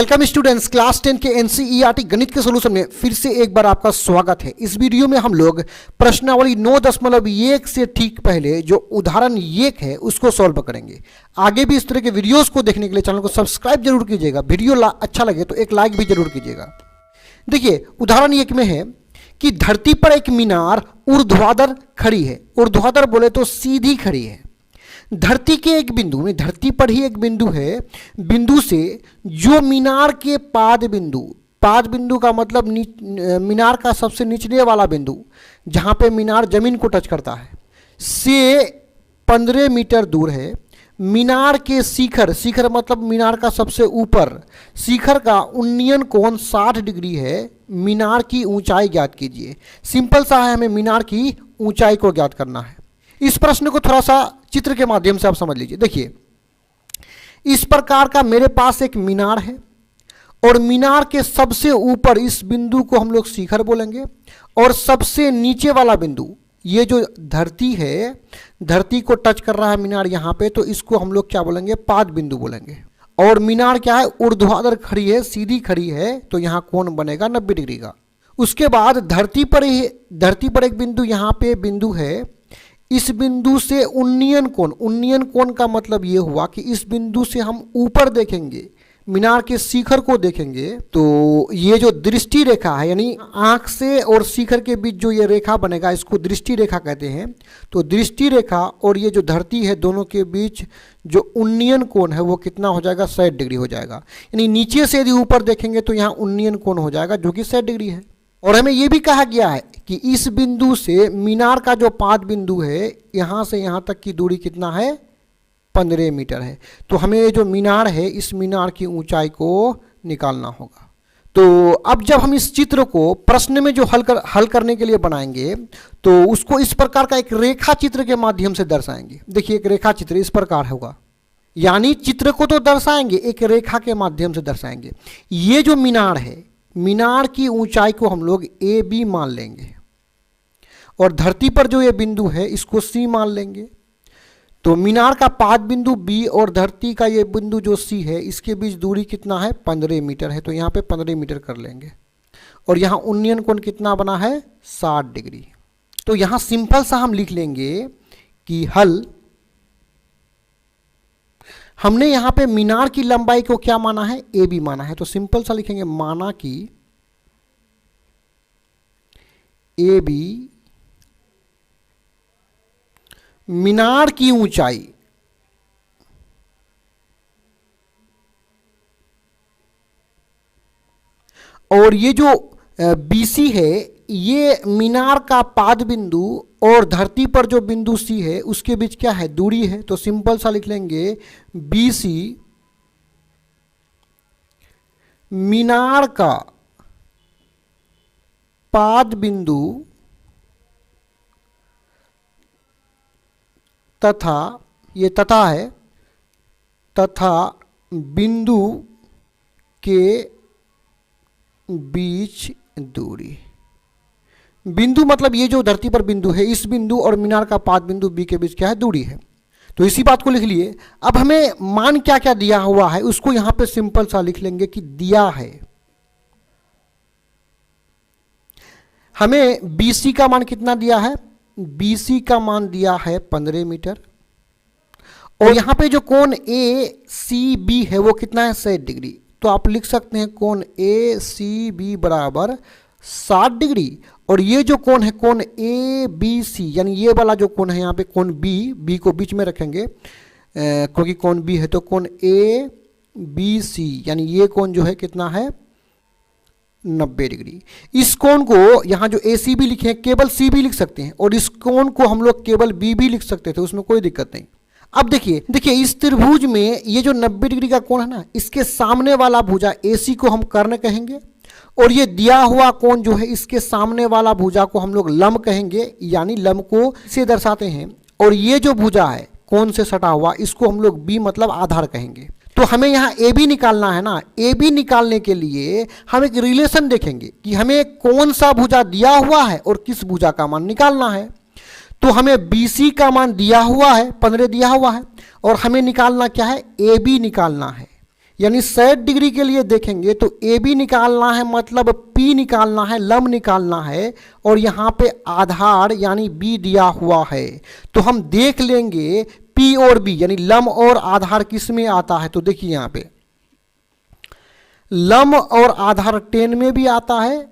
Welcome students, class 10 के NCERT गणित के सॉल्यूशन में फिर से एक बार आपका स्वागत है। इस वीडियो में हम लोग प्रश्नावली 9.1 से ठीक पहले जो उदाहरण 1 है उसको सॉल्व करेंगे। आगे भी इस तरह के वीडियोस को देखने के लिए चैनल को सब्सक्राइब जरूर कीजिएगा। वीडियो अच्छा लगे तो एक लाइक भी जरूर कीजिएगा। देखिए उदाहरण 1 में है कि धरती पर एक मीनार ऊर्ध्वाधर खड़ी है। ऊर्ध्वाधर बोले तो सीधी खड़ी है। धरती के एक बिंदु में, धरती पर ही एक बिंदु है, बिंदु से जो मीनार के पाद बिंदु का मतलब मीनार का सबसे निचले वाला बिंदु जहां पे मीनार जमीन को टच करता है से 15 मीटर दूर है। मीनार के शिखर मतलब मीनार का सबसे ऊपर, शिखर का उन्नयन कोण 60 डिग्री है। मीनार की ऊंचाई ज्ञात कीजिए। सिंपल सा है, हमें मीनार की ऊंचाई को ज्ञात करना है। इस प्रश्न को थोड़ा सा चित्र के माध्यम से आप समझ लीजिए। देखिए इस प्रकार का मेरे पास एक मीनार है और मीनार के सबसे ऊपर इस बिंदु को हम लोग शिखर बोलेंगे और सबसे नीचे वाला बिंदु ये जो धरती है, धरती को टच कर रहा है मीनार यहाँ पे, तो इसको हम लोग क्या बोलेंगे, पाद बिंदु बोलेंगे। और मीनार क्या है, ऊर्ध्वाधर खड़ी है, सीधी खड़ी है, तो यहाँ कोण बनेगा 90 डिग्री का। उसके बाद धरती पर एक बिंदु यहाँ पे बिंदु है। इस बिंदु से उन्नयन कोण का मतलब ये हुआ कि इस बिंदु से हम ऊपर देखेंगे, मीनार के शिखर को देखेंगे, तो ये जो दृष्टि रेखा है, यानी आंख से और शिखर के बीच जो ये रेखा बनेगा इसको दृष्टि रेखा कहते हैं। तो दृष्टि रेखा और ये जो धरती है दोनों के बीच जो उन्नयन कोण है वो कितना हो जाएगा, 60 डिग्री हो जाएगा। यानी नीचे से यदि ऊपर देखेंगे तो यहाँ उन्नयन कोण हो जाएगा जो कि 60 डिग्री है। और हमें यह भी कहा गया है कि इस बिंदु से मीनार का जो पाद बिंदु है यहाँ से यहाँ तक की दूरी कितना है, 15 मीटर है। तो हमें जो मीनार है इस मीनार की ऊंचाई को निकालना होगा। तो अब जब हम इस चित्र को प्रश्न में जो हल करने के लिए बनाएंगे तो उसको इस प्रकार का एक रेखा चित्र के माध्यम से दर्शाएंगे। देखिए एक रेखा चित्र इस प्रकार होगा, यानी चित्र को तो दर्शाएंगे, एक रेखा के माध्यम से दर्शाएंगे। ये जो मीनार है, मीनार की ऊंचाई को हम लोग ए बी मान लेंगे और धरती पर जो ये बिंदु है इसको सी मान लेंगे। तो मीनार का पाद बिंदु बी और धरती का ये बिंदु जो सी है इसके बीच दूरी कितना है, 15 मीटर है। तो यहाँ पे 15 मीटर कर लेंगे और यहाँ उन्नयन कोण कितना बना है, 60 डिग्री। तो यहाँ सिंपल सा हम लिख लेंगे कि हल, हमने यहां पे मीनार की लंबाई को क्या माना है, ए बी माना है। तो सिंपल सा लिखेंगे, माना कि ए बी मीनार की ऊंचाई और ये जो बीसी है ये मीनार का पाद बिंदु और धरती पर जो बिंदु सी है उसके बीच क्या है, दूरी है। तो सिंपल सा लिख लेंगे बीसी मीनार का पाद बिंदु तथा, ये तथा है, तथा बिंदु के बीच दूरी। बिंदु मतलब ये जो धरती पर बिंदु है, इस बिंदु और मीनार का पाद बिंदु बी के बीच क्या है, दूरी है। तो इसी बात को लिख लिए। अब हमें मान क्या क्या दिया हुआ है उसको यहां पे सिंपल सा लिख लेंगे कि दिया है हमें बीसी का मान कितना दिया है, बीसी का मान दिया है 15 मीटर और यहां पे जो कोण ए सी बी है वो कितना है, 60 डिग्री। तो आप लिख सकते हैं कोण ए सी बी बराबर 60 डिग्री। और ये जो कोण है कोण ए बी सी, यानी ये वाला जो कोण है यहाँ पे कोण बी को बीच में रखेंगे क्योंकि कोण बी है। तो कोण ए बी सी यानी ये कोण जो है कितना है, 90 डिग्री। इस कोण को यहाँ जो ए सी बी लिखे हैं केवल सी भी लिख सकते हैं और इस कोण को हम लोग केवल बी भी लिख सकते थे, उसमें कोई दिक्कत नहीं। अब देखिए इस त्रिभुज में ये जो 90 डिग्री का कोण है ना, इसके सामने वाला भुजा AC को हम कर्ण कहेंगे और ये दिया हुआ कोण जो है इसके सामने वाला भुजा को हम लोग लंब कहेंगे, यानी लंब को से दर्शाते हैं। और ये जो भुजा है कोण से सटा हुआ इसको हम लोग B मतलब आधार कहेंगे। तो हमें यहाँ ए बी निकालना है ना। ए बी निकालने के लिए हम एक रिलेशन देखेंगे कि हमें कौन सा भुजा दिया हुआ है और किस भुजा का मान निकालना है। तो हमें BC का मान दिया हुआ है, 15 दिया हुआ है, और हमें निकालना क्या है, AB निकालना है। यानी 60 डिग्री के लिए देखेंगे तो ए बी निकालना है, मतलब पी निकालना है, लंब निकालना है, और यहाँ पे आधार यानी बी दिया हुआ है। तो हम देख लेंगे पी और बी यानी लंब और आधार किस में आता है। तो देखिए यहाँ पे लंब और आधार 10 में भी आता है,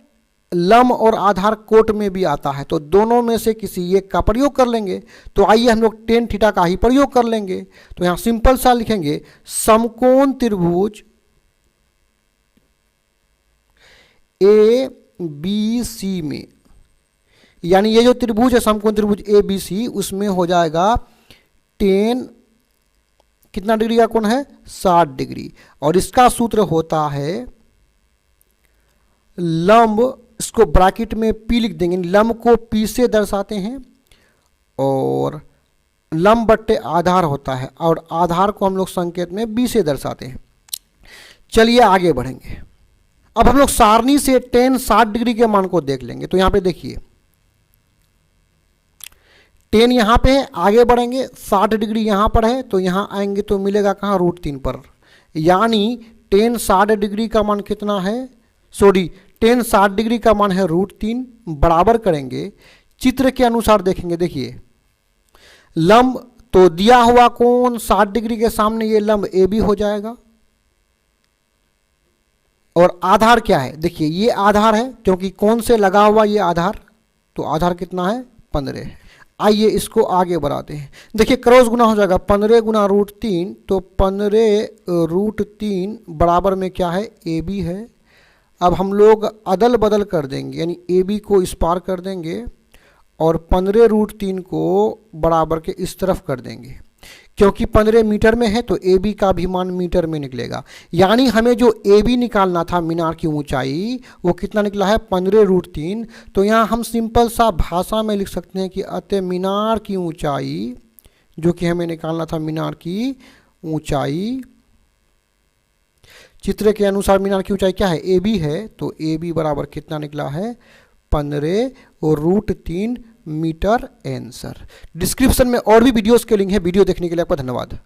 लंब और आधार कोट में भी आता है। तो दोनों में से किसी एक का प्रयोग कर लेंगे। तो आइए हम लोग टेन थीटा का ही प्रयोग कर लेंगे। तो यहां सिंपल सा लिखेंगे समकोण त्रिभुज ए बी सी में, यानी ये जो त्रिभुज है समकोण त्रिभुज ए बी सी, उसमें हो जाएगा 10 कितना डिग्री का कोण है 60 डिग्री। और इसका सूत्र होता है लंब, इसको ब्रैकेट में P लिख देंगे, लंब को P से दर्शाते हैं और लंब बट्टे आधार होता है, और आधार को हम लोग संकेत में B से दर्शाते हैं। चलिए आगे बढ़ेंगे। अब हम लोग सारणी से tan 60 डिग्री के मान को देख लेंगे। तो यहां पे देखिए tan यहां पे है, आगे बढ़ेंगे 60 डिग्री यहां पर है, तो यहां आएंगे तो मिलेगा कहां √3 पर, यानी tan 60 डिग्री का मान कितना है, सॉरी tan 60 डिग्री का मान है √3, बराबर करेंगे चित्र के अनुसार देखेंगे। देखिए लंब तो दिया हुआ कोण 60 डिग्री के सामने ये लंब ए बी हो जाएगा, और आधार क्या है, देखिए ये आधार है क्योंकि कोण से लगा हुआ ये आधार, तो आधार कितना है 15 है। आइए इसको आगे बढ़ाते हैं। देखिए क्रॉस गुना हो जाएगा 15 गुना √3, तो 15 √3 बराबर में क्या है ए बी है। अब हम लोग अदल बदल कर देंगे, यानी ए बी को इस पार कर देंगे और 15 √3 को बराबर के इस तरफ कर देंगे, क्योंकि 15 मीटर में है तो ए बी का भी मान मीटर में निकलेगा। यानी हमें जो ए बी निकालना था मीनार की ऊंचाई, वो कितना निकला है 15 √3। तो यहाँ हम सिंपल सा भाषा में लिख सकते हैं कि अतः मीनार की ऊंचाई, जो कि हमें निकालना था मीनार की ऊंचाई, चित्र के अनुसार मीनार की ऊंचाई क्या है ए बी है, तो ए बी बराबर कितना निकला है 15 और √3 मीटर। आंसर। डिस्क्रिप्शन में और भी वीडियोस के लिंक है, वीडियो देखने के लिए आपका धन्यवाद।